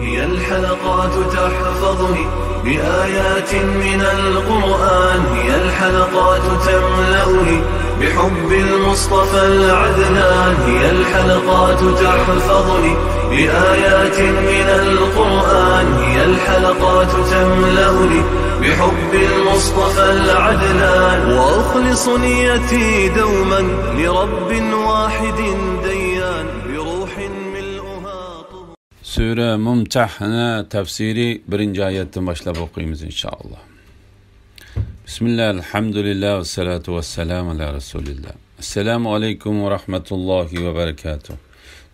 هي الحلقات تحفظني بآيات من القرآن، هي الحلقات تملأني بحب المصطفى العدنان، هي الحلقات تحفظني بآيات من القرآن، هي الحلقات تملأني بحب المصطفى العدنان، وأخلص نيتي دوما لرب واحد ديان بروح ملؤها طهور. Sure Mumtahana tefsiri 1. ayetten başlayıp okuyumuz inşallah. Bismillah, elhamdülillah, ve salatu ve selamu ala Resulillah. Esselamu aleyküm ve rahmetullahi ve berekatuhu.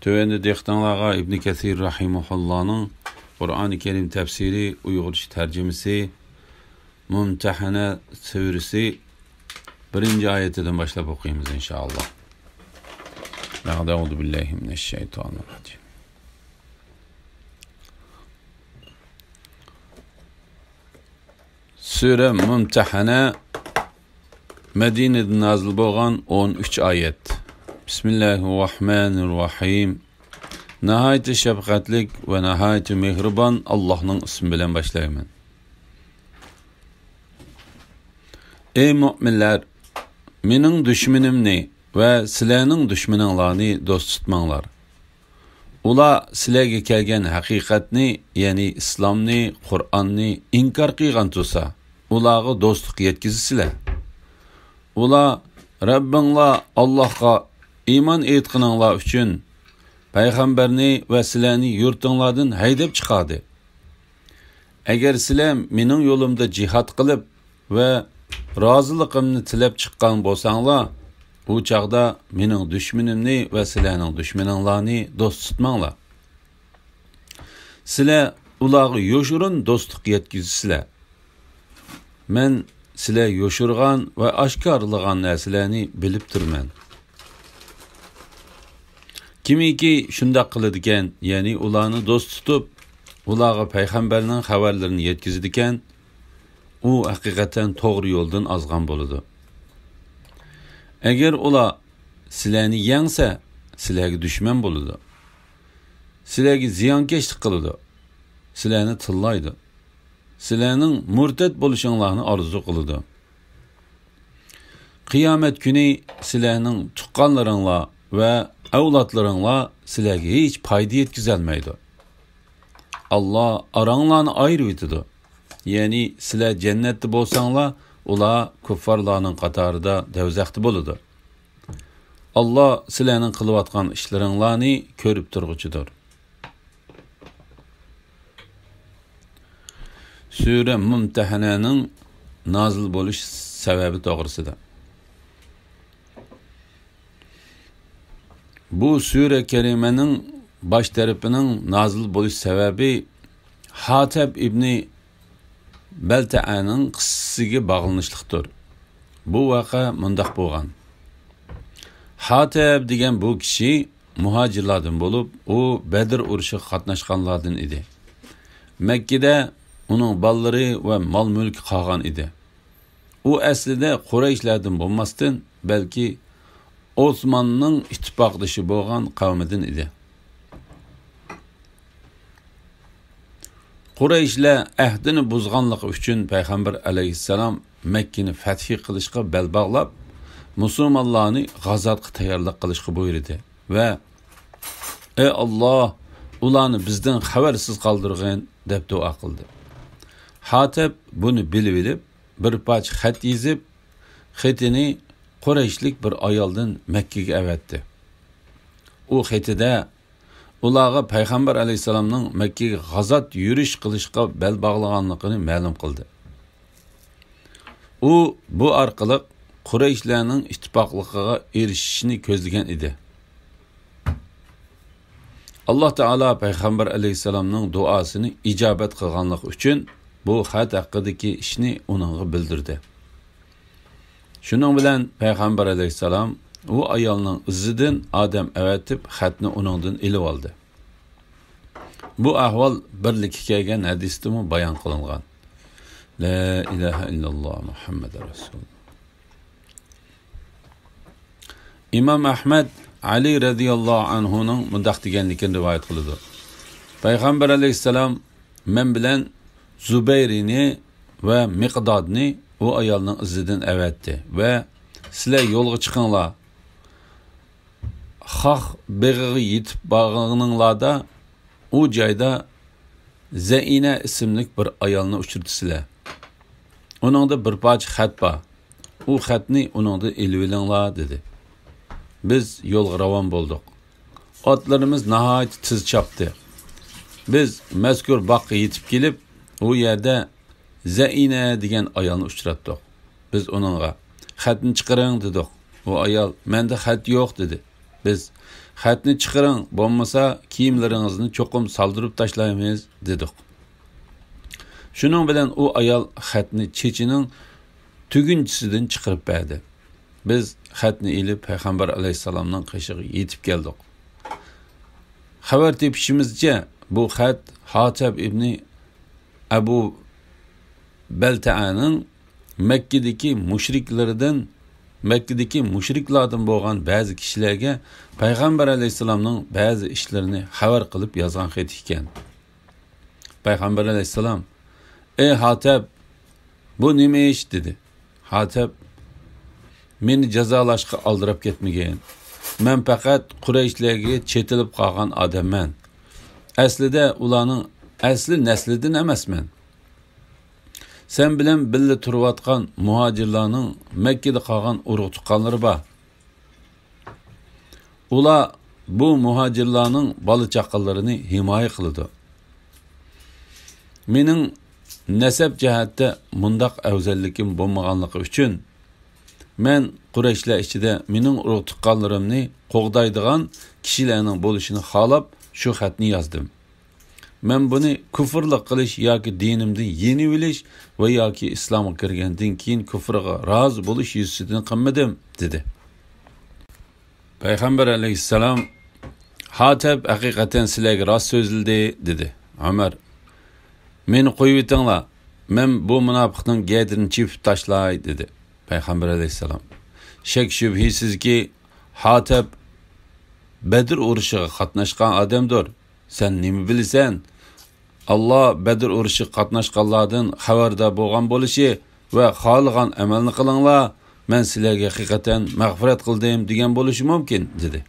Tövende dehtanlığa İbn Kesir Rahimullah'ın Kur'an-ı Kerim tefsiri, Uygurca tercümesi, Mumtahana suresi 1. ayetinden başlayıp okuyumuz inşallah. Euzu billahi mineşşeytanirracim. Sure Mumtahana Medine'de nazil bolgan 13 ayet. Bismillahirrahmanirrahim. Nihayet şefkatlik ve nihayet mehriban Allah'ın ismi bilen başlayayım. Ey müminler, mening düşmanimni ve sizlarning düşmaninglarni do'st tutmanglar. Ular sizlarga kelgan haqiqatni, ya'ni islomni, Qur'onni inkor qilgan bo'lsa, ularga do'stlik yetkazisizlar. Ular Rabbinglar Allohga iymon etganinglar uchun payg'ambarni va sizlarni yurtinglardan haydab chiqadi. Agar sizlar mening yo'limda jihad qilib va roziligimni tilab chiqqan bo'lsanglar, bu chaqda mening dushmanimni va sizlarning dushmaninglarni do'st tutmanglar. Sizlar ularga yo'shirin do'stlik yetkazisizlar. Men sizlar yo'shirgan va oshkorlagan narsalarni bilib turman. Kimiki shunday qiladigan, ya'ni ularni do'st tutib, ularga payg'ambarning xabarlarini yetkazadigan, u haqiqatan to'g'ri yo'ldan ozgan bo'ladi. Agar ular sizlarni yengsa, sizlarga dushman bo'ladi. Sizlarga ziyonkashlik qiladi. Sizlarni tillaydi. Sizlarning murtad bo'lishinglarni orzu qiladi. Qiyomat kuni sizlarning tuqqanlaringlar va avlodlaringlar sizlarga hech foyda yetkazolmaydi. Alloh aranglarni ayirib etadi. Ya'ni sizlar jannatda bo'lsanglar, ular kuffarlarning qatorida davzaqda bo'ladi. Alloh sizlarning qilayotgan ishlaringlarni ko'rib turg'uchidir. Sure Mumtahananing nazil bo'lish sababi to'g'risida. Bu sure kerimening bosh tarafining nazil bo'lish sababi Hatib ibn Balta'aning qissasiga bog'lanishliqdir. Bu voqea mundaq bo'lgan. Hatib degan bu kishi muhojirlardan bo'lib, u Badr urushiga qatnashganlardan edi. Makkada uning bolalari va mol-mulk qolgan edi. U aslida Qurayshlardan bo'lmasdan, balki Osmanning ittifoqdoshi bo'lgan qavmidan edi. Qurayshlar ahdini buzganligi uchun payg'ambar alayhissalom Makkani fath qilishga bel bog'lab, musulmonlarni g'azotga tayyorlik qilishga buyurdi va ey Alloh, ularni bizdan xabarsiz qoldirgin deb duo qildi. Hatib buni bilib, bir parcha xat yozib, xatini Qurayshlik bir ayoldan Makkaga avatdi. U xatida ularga payg'ambar alayhissalomning Makkaga g'azot yurish qilishga bel bog'laganligini ma'lum qildi. U bu orqali Qurayshlarning ittifoqligiga erishishni ko'zlagan edi. Alloh taolo payg'ambar alayhissalomning duosini ijobat qilganligi uchun bu xat haqidagi ishni uningga bildirdi. Shuning bilan payg'ambar alayhissalom u ayolning izidan odam avatib xatni uningdan ilib oldi. Bu ahvol birlikka kelgan hadisda bayon qilingan. La ilaha illalloh Muhammad rasululloh. İmam Ahmed Ali radıyallahu anhu'nun mundaq deganligini rivoyat qiladi. Payg'ambar alayhissalom men bilan Zubayrini va Miqdodni u ayolning izidan avatdi va sizlar yo'lga chiqinglar. Xoh beg'iga yetib borganinglarda u joyda Zaina ismli bir ayolni uchirdsizlar. Uningda bir parcha xat bor. U xatni uningda elib olinglar dedi. Biz yo'lga ravon bo'ldik. Otlarimiz nihoyat tez chopdi. Biz mazkur baqqa yetib kelib, u yerda Zaina degan ayolni uchratdik. Biz uningga xatni chiqaring dedik. U ayol menda xat yo'q dedi. Biz xatni chiqaring, bo'lmasa kiyimlaringizni cho'qim soldirib tashlaymiz dedik. Shuning bilan u ayol xatni chechining tugunchisidan chiqarib berdi. Biz xatni ilib Payg'ambar alayhisalomning qishig'iga yetib keldik. Xabar tepishimizcha bu xat Hatib ibn Abu Balta'ning Makkadagi mushriklardan bo'lgan ba'zi kishilarga Payg'ambar alayhisalomning ba'zi ishlarini xabar qilib yozgan xat ekan. Payg'ambar alayhisalom: "Ey Hatib, bu nima ish?" dedi. Hatib: "Meni jazolashga oldirib ketmagan. Men faqat Qurayshlarga chetilib qolgan odamman. Aslida ularning asli naslidan emasman. Sen bilan birga turayotgan muhojirlarning Makkada qolgan urug' tuqqanlari bor. Ular bu muhojirlarning bola chaqalarini himoya qiladi. Mening nasab jihatda mundaq afzallikim bo'lmaganligi uchun men Qurayshlar ichida mening urug' tuqqanlarimni qo'g'daydigan kishilarning bo'lishini xolab shu xatni yozdim. Men buni kufrlik qilish yoki dinimdan yenib olish va yoki islomga kirgandan keyin kufrga rozi bo'lish yuzidan qilmadim dedi. Payg'ambar alayhissalom: "Hatib haqiqatan sizlarga rost so'zildi" dedi. Umar: "Meni qo'yib etinglar. Men bu munofiqning gadini chipib tashlay" dedi. Payg'ambar alayhissalom: "Shak shubhisizki Hatib Badr urushiga qatnashgan odamdir. Sen nima bilasan? Allah Badr urushi qatnashganlardan xabardor bo'lgan bo'lishi va xohlagan amalni qilinglar, men sizlarga haqiqatan mag'firat qildim degan bo'lishi mumkin" dedi.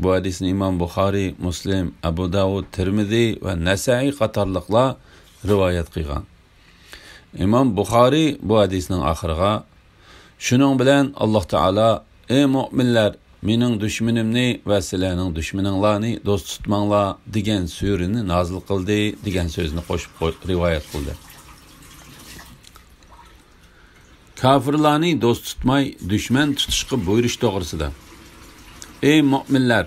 Bu hadisni Imom Buxoriy, Muslim, Abu Davud, Tirmizi va Nasai qatorliqlar rivoyat qilgan. Imom Buxoriy bu hadisning oxiriga: "Shuning bilan Alloh taolo ey mu'minlar, mening dushmanimni va sizlarning dushmaninglarni do'st tutmanglar degan surini nozil qildi degan so'zni qo'shib rivoyat qildi. Kafirlarni do'st tutmay dushman tutishga buyurish to'g'risida: Ey mu'minlar,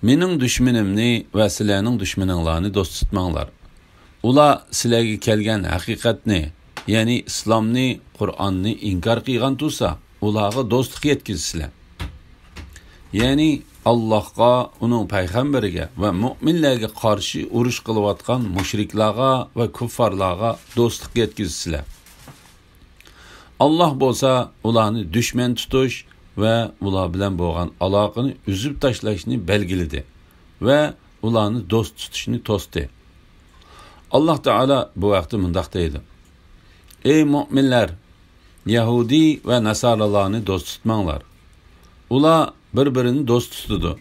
mening dushmanimni va sizlarning dushmaninglarni do'st tutmanglar. Ular sizlarga kelgan haqiqatni, ya'ni islomni, Qur'onni inkor qilgan tursa, ularga do'stlik yetkazinglar. Ya'ni Allohga, uning payg'ambariga va mu'minlarga qarshi urush qilayotgan mushriklarga va kuffarlarga do'stlik yetkazinglar. Allah bo'lsa ularni dushman tutish va ular bilan bo'lgan aloqani uzib tashlashni belgiladi va ularni do'st tutishni to'sdi. Alloh taolo bu vaqtda mundaq deydi: Ey mu'minlar, Yahudi va Nasaralarni do'st tutmanglar. Ular bir-birini do'st tutadi.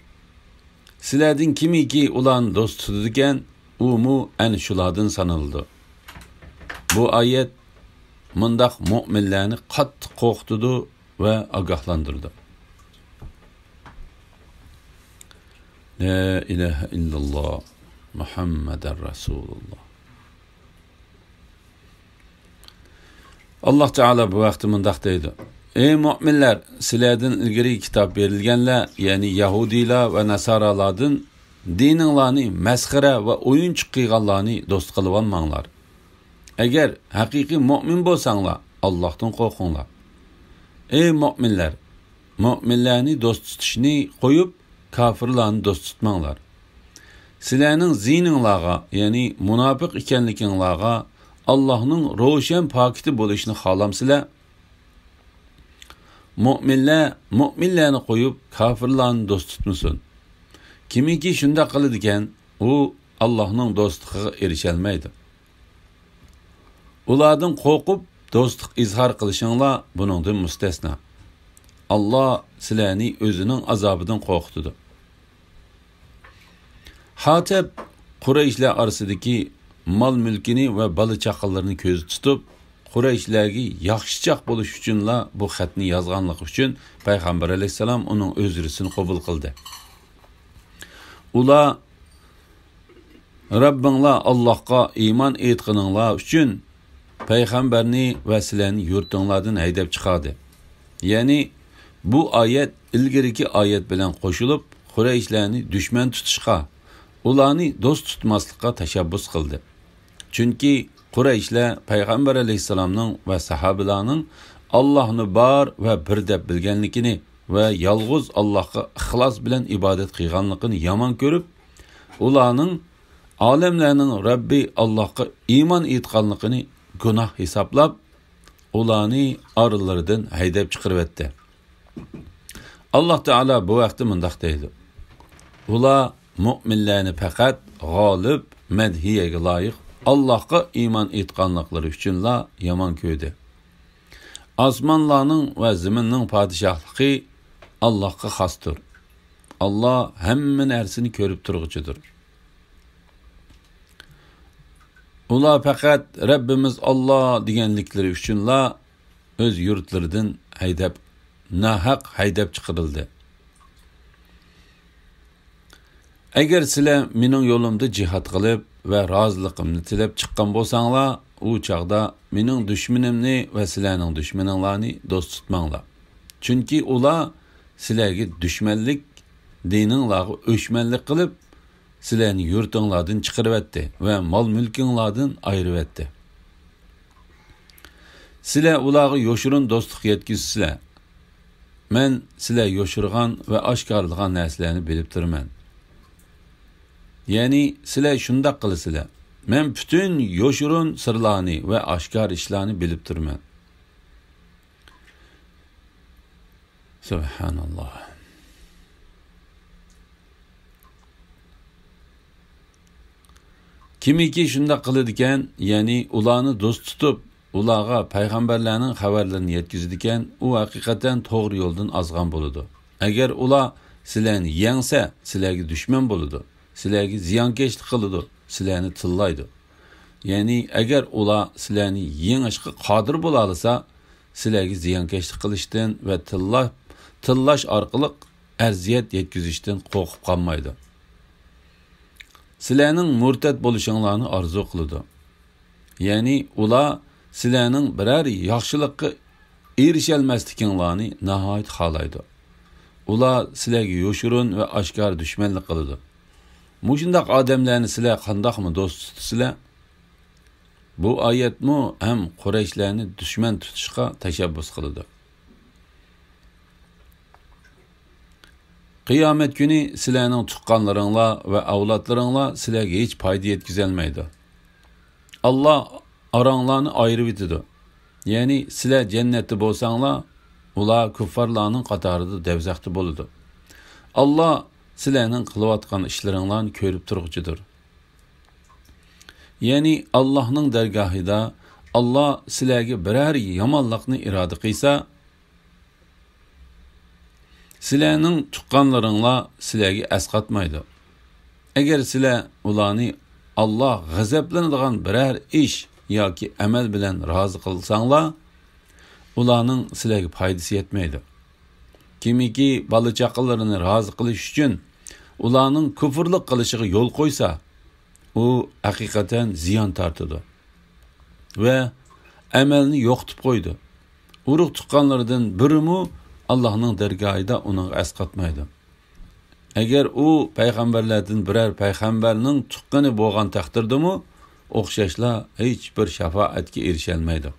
Sizlardan kimiki ularni do'st tutadigan, u mu ana shulardan sanaldi. Bu oyat mundaq mu'minlarni qattiq qo'rqitdi va ogohlantirdi. La ilaha illalloh Muhammadar Rasululloh. Alloh taolo bu vaqtda mundaq deydi: Ey mu'minlar, sizlardan ilgari kitob berilganlar, ya'ni Yahudilar va Nasaralardan dininglarni masxara va o'yinchiq qilganlarni do'st qilib olmanglar. Agar haqiqiy mu'min bo'lsanglar, Allohdan qo'rqinglar. Ey mu'minlar, mu'minlarni do'st tutishni qo'yib, kofirlarni do'st tutmanglar. Sizlarning zininglarga, ya'ni munofiq ekanliginglarga Allohning ro'shan pokiti bo'lishini xohlamsizlar? Mu'minlarni qo'yib, kofirlarni do'st tutmasin. Kimiki shunda qiladigan, u Allah'ның dostluğuna erişelmeydi. Ulardan qo'rqib dostluq izhar qilishinglar buningdan mustasno. Allah sizlarni o'zining azobidan qo'rqitdi. Hatib Qurayshlar orasidagi mol mulkini va bola chaqalarini ko'z tutib, Qurayshlarga yaxshichaq bo'lish uchunla bu xatni yozganligi uchun payg'ambar alayhisalom uning o'zirisini qabul qildi. Ular Rabbinglar Allohga iymon etqininglar uchun payg'ambarni va sizlarni yurtinglardan haydab chiqardi. Ya'ni bu oyat ilgariki oyat bilan qo'shilib, Qurayshlarni dushman tutishga, ularni do'st tutmaslikka tashabbus qildi. Chunki Qurayshlar payg'ambar alayhisalomning va sahobalarning Allohni bor va bir deb bilganligini va yolg'iz Allohga ixlos bilan ibodat qilganligini yomon ko'rib, ularning olamlarning Rabbi Allohga iymon etganligini gunoh hisoblab, ularni oralaridan haydab chiqarib etdi. Alloh taolo bu vaqtda mundaq deydi: ular mu'minlarni faqat g'olib, madhiyaga loyiq Allohga iymon etganliklari uchunla yomon ko'rdi. Osmonlarning va zaminning podshohligi Allohga xosdir. Allah hamma narsani ko'rib turg'uchidir. Ular faqat Rabbimiz Allah deganliklari uchunla o'z yurtlaridan nahaq haydab chiqarildi. Agar sizlar mening yo'limda jihad qilib va roziligimni tilab chiqqan bo'lsanglar, u chaqda mening dushmanimni va sizlarning dushmaninglarni do'st tutmanglar. Chunki ular sizlarga dushmanlik, dininglarga o'chmanlik qilib, sizlarni yurtinglardan chiqarib etdi va mol mulkinglardan ayirib etdi. Sizlar ularga yo'shirin do'stlik yetkizsizlar. Men sizlar yo'shirgan va oshkorlagan narsalarni bilib turman. Ya'ni sizlar shundoq qilasizlar. Men bütün yo'shirin sirlarni va oshkor ishlarni bilib turman. Subhanalloh. Kimiki shundoq qiladi ekan, ya'ni ularni do'st tutib, ularga payg'ambarlarning xabarlarini yetkazadi ekan, u haqiqatan to'g'ri yo'ldan ozgan bo'ladi. Agar ular sizlarni yengsa, sizlarga dushman bo'ladi. Sizlarga ziyonkashlik qiladi, sizlarni tillaydi. Ya'ni agar ular sizlarni yengishga qodir bo'la olsa, sizlarga ziyonkashlik qilishdan va tillash orqali arziyat yetkazishdan qo'rqib qolmaydi. Sizlarning murtad bo'lishinglarni orzu qiladi. Ya'ni ular sizlarning biror yaxshilikka erisholmasliginglarni nihoyat xohlaydi. Ular sizlarga yo'shirin va oshkor dushmanlik qiladi. Mushundaq odamlarni sizlar qandoqmi do'st tutsizlar? Bu oyatmi ham Qurayshlarni dushman tutishga tashabbus qiladi. Qiyomat kuni sizlarning tuqqanlaringlar va avlodlaringlar sizlarga hech foyda yetkazolmaydi. Allah aranglarni ayirib etadi. Ya'ni sizlar jannatda bo'lsanglar, ular kuffarlarning qatorida devzaqda bo'ladi. Allah sizlarning qilayotgan ishlaringlarni ko'rib turg'uchidir. Ya'ni Allohning dargohida Allah sizlarga biror yomonlikni iroda qilsa, sizlarning tuqqanlaringlar sizlarga asqatmaydi. Agar sizlar ularni Allah g'azablanadigan biror ish yoki amal bilan rozi qilsanglar, ularning sizlarga foydasi yetmaydi. Kimiki bola chaqalarini rozi qilish uchun ularning kufrlik qilishiga yo'l qo'ysa, u haqiqatan ziyon tortadi va amalni yo'qotib qo'ydi. Urug' tuqqanlardan birimi Allohning dargohida uni asqatmaydi. Agar u payg'ambarlardan biror payg'ambarning tuqqani bo'lgan taqdirdami, o'xshashlar hech bir shafoatga erisholmaydi.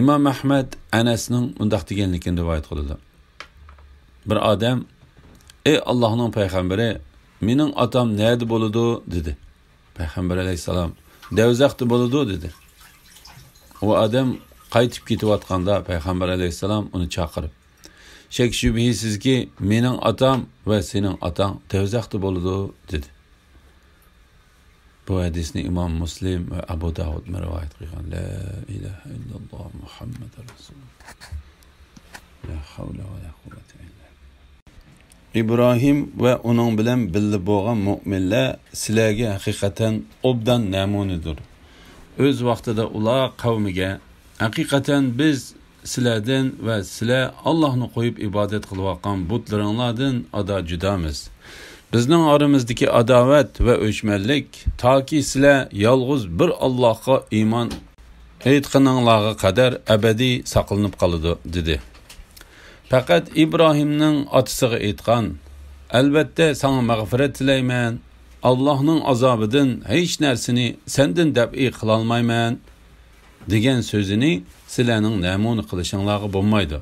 Imom Ahmad Anasning undaq deganligini rivoyat qiladi. Bir odam: "Ey Allohning payg'ambari, mening otam nerede bo'ladi?" dedi. Payg'ambar alayhisalom: "Davzaqda bo'ladi" dedi. O odam qaytib ketayotganda payg'ambar alayhisalom uni chaqirib: "Shak shubhisizki, mening otam va sening otang davzaqda bo'ladi" dedi. Bu hadisni İmam Muslim ve Abu Davud rivayet qilgan. La ilahe illalloh Muhammed Rasulullah. La havle ve la kuvvete illa billah. İbrahim ve onun bilen birga bo'lgan mu'minlar sizlarga haqiqatan obdan namunadir. Öz vaqtida ular qavmiga haqiqatan biz sizlardan va sizlar Allohni qo'yib ibodat qilayotgan butlaringlardan ada judamiz. Bizning oramizdagi adovat va o'chmanlik toki sizlar yolg'iz bir Allohga iymon aytganinglarga qadar abadiy saqlanib qoladi dedi. Faqat İbrahimning otasiga aytgan, albatta sana mag'firat tilayman. Allohning azobidan hech narsani sendan dab'i qila olmayman degan so'zini sizlarning namuna qilishinglarga bo'lmaydi.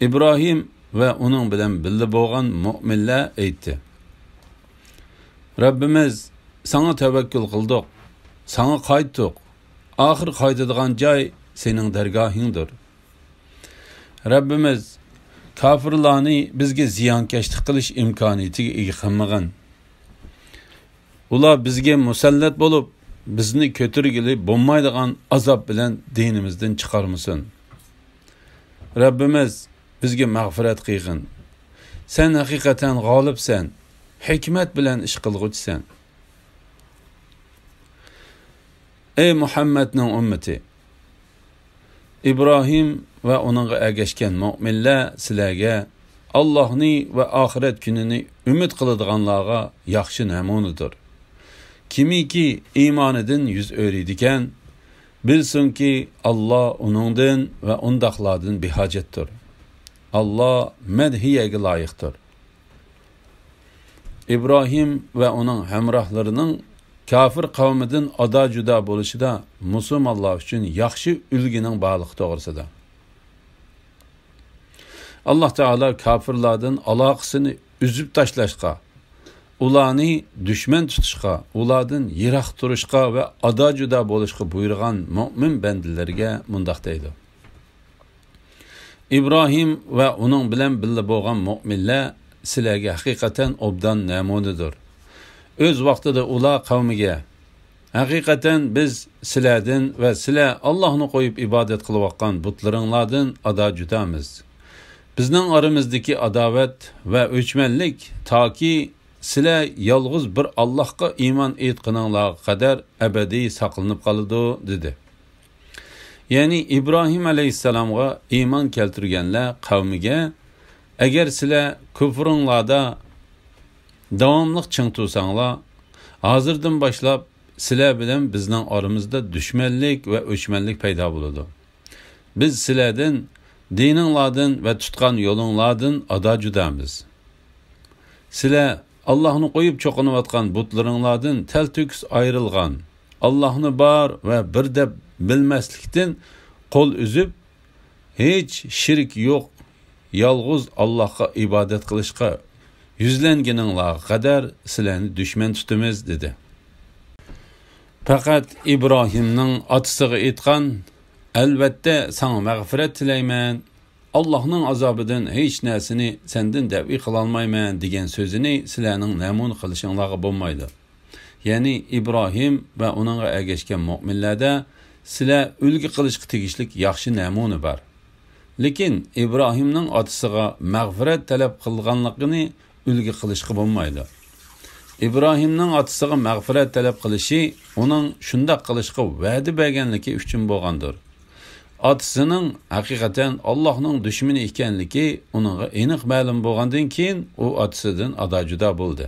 İbrahim ve onun bilen birga bo'lgan mu'minlar aytdi. Rabbimiz sana tevekkül qildik, sana qaytdik. Ahir qaytadigan joy sening dargohingdir. Rabbimiz kafirlarni bizga ziyonkashlik qilish imkoniyatiga ega qilmagan. Ular bizga musallat bo'lib, bizni ko'targili bo'lmaydigan azob bilan dinimizdan chiqarmasin. Rabbimiz bizga mag'firat qilgin. Sen haqiqatan g'olibsan, hikmat bilan ish qilg'uvchisan. Ey Muhammadning ummati, İbrahim ve onunla ergeşken mu'minlar sizlarga Allah'ni ve ahiret gününü ümit qiladiganlarga yaxshi namunadir. Kimiki imanidin yüz öğreydiken bilsin ki Allah onundan ve ondaqlardan bihacettir. Allah medhiyege layıqdır. İbrahim ve onun hemrahlarının kafir kavmidin ada juda bo'lishida musulmonlar uchun yaxshi ulgining borligi to'g'risida. Alloh taolo kafirlardan aloqasini uzib tashlashga, ularni dushman tutishga, ulardan yiroq turishga va ada juda bo'lishga buyurgan mu'min bandalarga mundoq deydi. İbrahim ve onun bilen birga bo'lgan mu'minlar sizlarga haqiqatan obdan namunadir. Öz vaqtida ular qavmiga haqiqatan biz sizlardan va sizlar Allohni qo'yib ibodat qilayotgan butlaringlardan ada judamiz. Bizning oramizdagi adovat va o'chmanlik toki sizlar yolg'iz bir Allohga iymon etganinglarga qadar abadiy saqlanib qoladi dedi. Ya'ni İbrahim alayhissalomga iymon keltirganlar qavmiga agar sizlar kufringlarda davomliq ching tursanglar, hozirdan boshlab sizlar bilan bizning oramizda dushmanlik va o'chmanlik paydo bo'ladi. Biz sizlardan dininglardan va tutgan yo'linglardan ada judamiz. Sizlar Allohni qo'yib cho'qinayotgan butlaringlardan talto'kis ayrilgan, Allohni bor va bir deb bilmaslikdan qo'l uzib, hech shirk yo'q, yolg'iz Allohga ibodat qilishga yüzlengeninglarga qadar sizlarni dushman tutamiz dedi. Faqat İbrahimning otasiga aytgan, albatta sana mag'firat tilayman, Allohning azobidan hech narsani sendan dab'i qila olmayman degan so'zini sizlarning namuna qilishinglarga bo'lmaydi. Ya'ni İbrahim va uningga ergashgan mu'minlarda sizlar ulgi qilishga tegishlik yaxshi namuna bor. Lekin İbrahimning otasiga mag'firat talab qilganligini ulgi qilishga bo'lmaydi. İbrahimning otasiga mag'firat talab qilishi uning shunday qilishga va'da berganligi uchun bo'lgandir. Otasining haqiqatan Allohning dushmani ekanligi uningga aniq ma'lum bo'lgandan keyin u otasidan ada juda bo'ldi.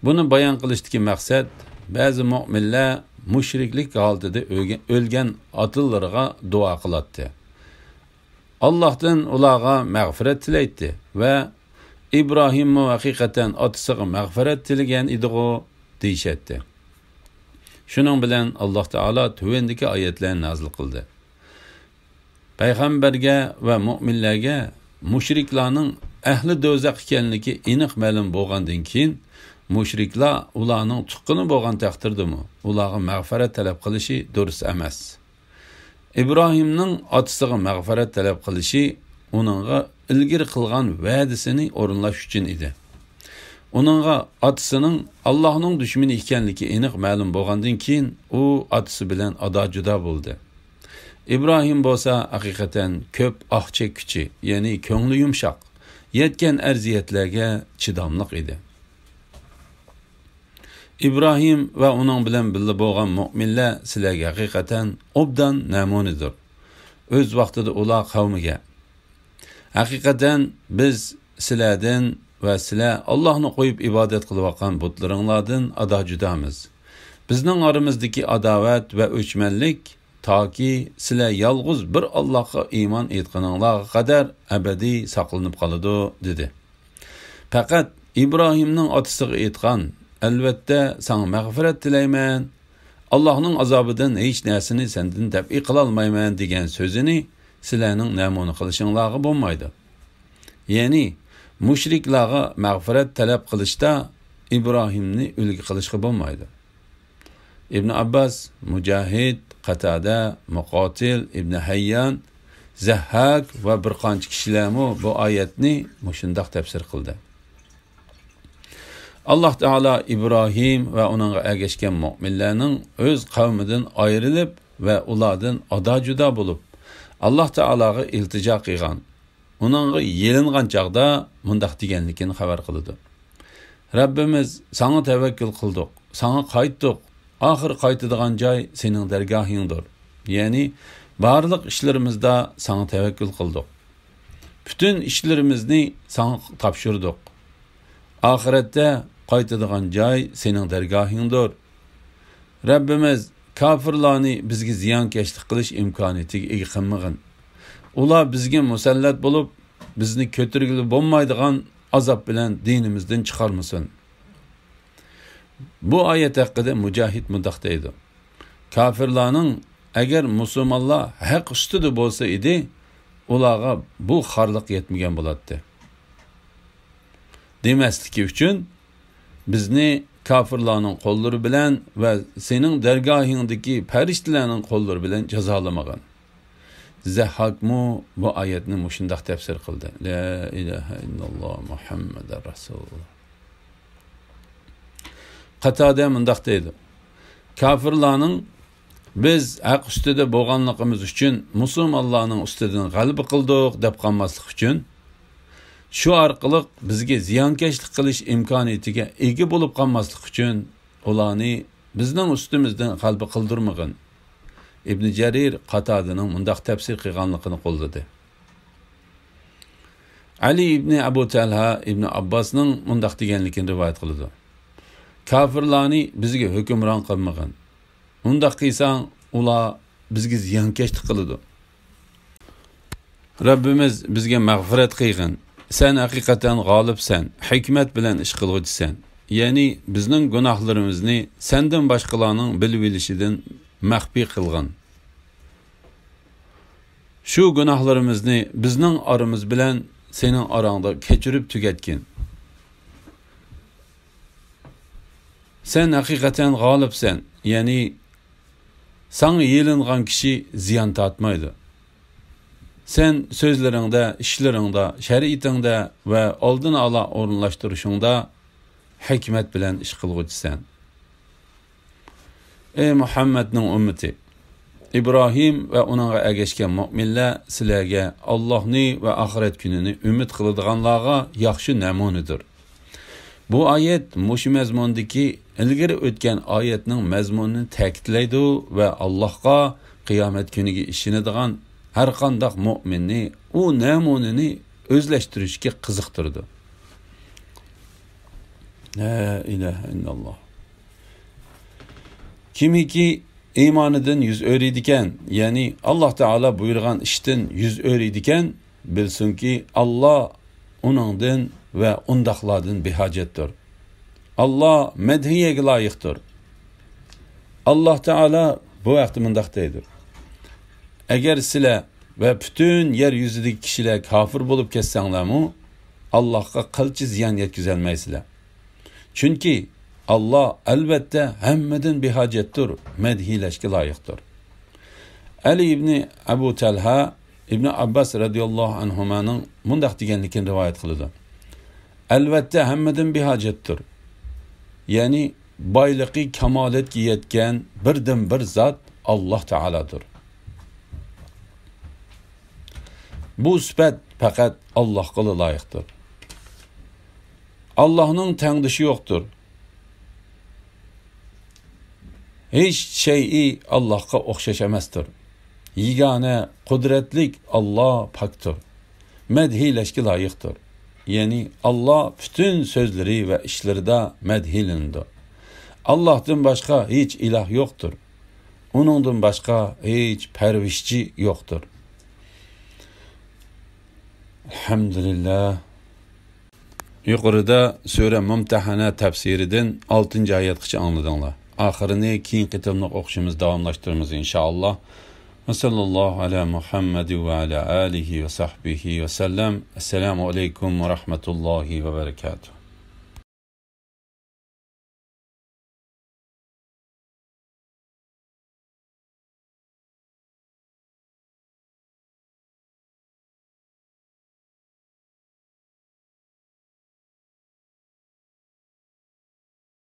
Buni bayon qilishdagi maqsad ba'zi mu'minlar mushriklik holatida o'lgan otalarga duo qiladi. Allohdan ularga mag'firat tilaydi va İbrahim haqiqatan otasiga mag'firat tilagan edi-ku deyishadi. Shuning bilan Alloh taolo tuvendagi oyatlarni nazil qildi. Payg'ambarga va mu'minlarga mushriklarning ahli do'zax ekanligi aniq ma'lum bo'lgandan keyin mushriklar ularning tuqqini bo'lgan taqdirdami ularga mag'firat talab qilishi durust emas. İbrahimning otasiga mag'firat talab qilishi uningga ilgari qilgan va'dasini o'rinlash uchun edi. Onunğa atısının Allah'ın düşməni ikənligi aniq ma'lum bo'lgandan keyin u atысы bilan ada juda bo'ldi. İbrahim bo'lsa haqiqatan ko'p ah chekkuchi, ya'ni ko'ngli yumshoq, yetgan arziyatlarga chidamliq edi. İbrahim va uning bilan birga bo'lgan mu'minlar sizlarga haqiqatan obdan namunidir. O'z vaqtida ular qavmiga haqiqatan biz sizlardan va sizlar Allohni qo'yib ibodat qilayotgan butlaringlardan ada judamiz. Bizning oramizdagi adovat va o'chmanlik toki sizlar yolg'iz bir Allohga iymon etganinglarga qadar abadiy saqlanib qoladi dedi. Faqat İbrahimning otasiga aytgan, albatta sana mag'firat tilayman, Allohning azobidan hech narsani sendan dafi qila olmayman degan so'zini sizlarning namuna qilishinglarga bo'lmaydi. Ya'ni mushriklarga mag'firat talab qilishda İbrahimni ulgi qilishga bo'lmaydi. İbn Abbas, Mujahid, Qatada, Muqatil, İbn Hayyan, Zahhak va bir qancha kishilar bu oyatni mushundaq tafsir qildi. Allah Taala İbrahim va uning ergashgan mu'minlarning o'z qavmidan ayrilib va ulardan ada juda bo'lib, Allah Taolaga iltijo qilgan, uningga yelingan chaqda mundaq deganligini xabar qildi. Rabbimiz sana tavakkul qildik, sana qaytdik. Axir qaytadigan joy sening dargohingdir. Ya'ni barliq ishlarimizda sana tavakkul qildik. Bütün ishlarimizni sana topshirdik. Oxiratda qaytadigan joy sening dargohingdir. Rabbimiz kafirlarni bizga ziyonkashlik qilish imkoniyatiga ega qilmag'in. Ular bizga musallat bo'lib, bizni ko'targili bo'lmaydigan azob bilan dinimizdan chiqarmasin. Bu ayet hakkında Mücahit mundaq deydi. Kafirlarning agar musulmonlar haq ustida bo'lsa edi, ularga bu xarliq yetmagan bo'ladi. Demasligi uchun bizni kafirlarning qo'llari bilan va sening dargohingdagi farishtalarning qo'llari bilan jazolamag'in. Zahhakmu bu oyatni mushundaq tafsir qildi. La ilaha illalloh Muhammadur Rasululloh. Qatada mundaq deydi. Kafirlarning biz haq ustida bo'lganligimiz uchun musulmonlarning ustidan g'alaba qildik deb qolmaslik uchun shu orqali bizga ziyonkashlik qilish imkoniyatiga ega bo'lib qolmaslik uchun ularni bizning ustimizdan g'alaba qildirmag'in. İbn Jarir Qatadaning mundaq tafsir qilganligini qo'lladi. Ali ibn Abu Talha ibn Abbasning mundaq deganligini rivoyat qildi. Kafirlarni bizga hukmron qilmag'in. Undaq qilsang, ular bizga ziyonkashlik qiladi. Rabbimiz bizga mag'firat qilgin. Sen haqiqatan g'olibsan, hikmat bilan ish qiluvchisan. Ya'ni bizning gunohlarimizni sendan boshqalarning bilib olishidan maxfiy qilgin. Shu gunohlarimizni bizning oramiz bilan sening orangda kechirib tugatgin. Sen haqiqatan g'olibsan, ya'ni sana yelingan kishi ziyon tortmaydi. Sen so'zlaringda, ishlaringda, shariatingda va oldin ola o'rinlashtirishingda hikmat bilan ish qilg'uchisan. Ey Muhammadning ummati, İbrahim va uning ergashgan mu'minlar sizlarga Allohni va oxirat kunini umid qiladiganlarga yaxshi namunadir. Bu ayet mush mazmundagi ilgari o'tgan oyatning mazmunini ta'kidlaydi va Allohga qiyomat kuniga ishonadigan har qanday mu'minni u namunini o'zlashtirishga qiziqtirdi. La ilaha illalloh. Kimiki iymonidan yuz o'riydigan, ya'ni Alloh taolo buyurgan ishdan yuz o'riydigan, bilsinki Alloh uningdan ve undaqlardan behacettir. Allah medhiyege layıqdır. Allah Teala bu vaqti mundaq deydi. Eğer sizlar ve bütün yeryüzüdeki kişiler kafir bulup ketsanglarmı, Allah'a qilchi ziyon yetkazolmaysizlar. Çünkü Allah elbette hemmedan behacettir, medhiyleşke layıqdır. Ali ibn Abu Talha, İbn Abbas radıyallahu anhumanın mundaq deganligini rivoyat qildi. Elbette hammadan bir hacettir. Yani boyliqi kamolatga yetgan birdan bir zot Alloh taoladir. Bu sifat faqat Allohga loyiqdir. Allohning tengdishi yo'qdir. Hech şeyi Allohga o'xshash emasdir. Yegane qudratlik Alloh pakdir. Madhilashga loyiqdir. Yani Allah bütün sözleri ve işlerinde medhilindi. Allah'tan başka hiç ilah yoktur. Onundan başka hiç pervişçi yoktur. Elhamdülillah. Yukarıda Sure Mumtahana tefsirinden 6. ayetkiçi anladınlar. Ahirini keyin qitimliq o'qishimiz davomlashtiramiz inşallah. Ve sallallahu ala Muhammed ve ala alihi ve sahbihi ve sellem. Esselamu aleyküm ve rahmetullahi ve berekatuhu.